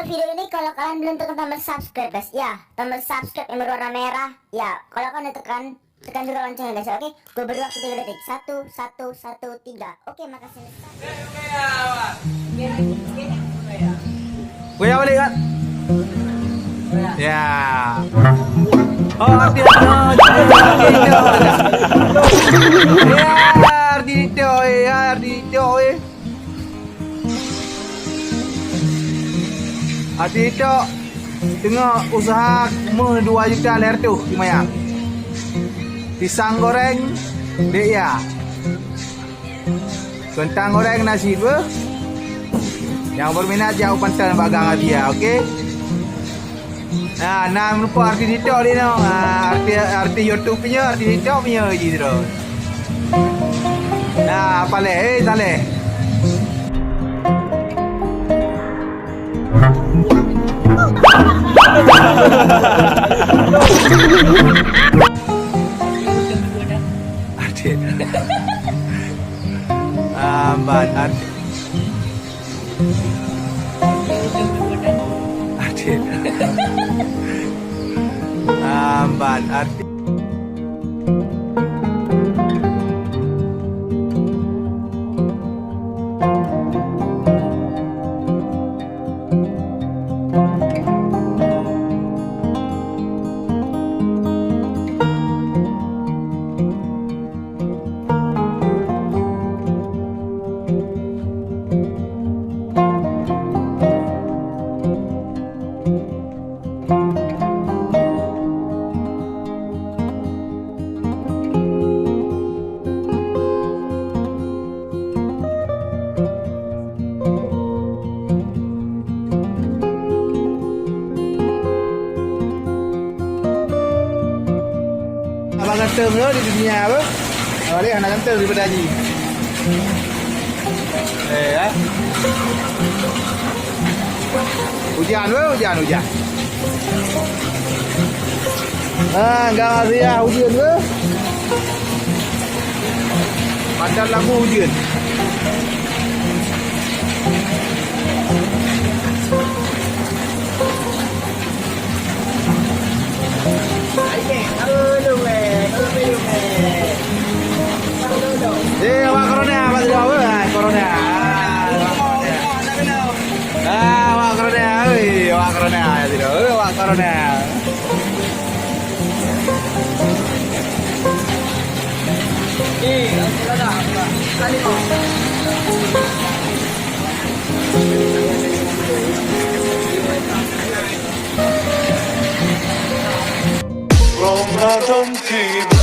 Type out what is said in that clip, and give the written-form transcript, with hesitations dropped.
buat video ini kalau kalian belum tekan tombol subscribe guys. Ya, tombol subscribe yang berwarna merah. Ya, kalau kalian udah tekan juga loncengnya guys. Oke, gue beri waktu 3 detik. 1, 1, 1, 3. Oke, makasih. Gue ya balik kan? Ya. Oh, arti itu. Ya, arti itu. Arti itu. Tengok usaha 2 juta leher tu lumayan. Pisang goreng dek ya. Kentang goreng nasi gue. Yang berminat jauh pantang bagang dia, okey? Nah, nama lupa arti TikTok ni no. Arti YouTube punya, arti TikTok punya je terus. Nah, apa leh? Saleh. Arti. Amban arti. Arti. Amban arti. Abang ganteng tu di dunia apa? Awak anak ganteng daripada Haji. Ya. Hujan. Enggak ada hujan ke? Padahal lagu hujan. Awak corona apa tu awak? Corona. Awak corona. Awak corona ya tidak. Awak corona. Ramadan TV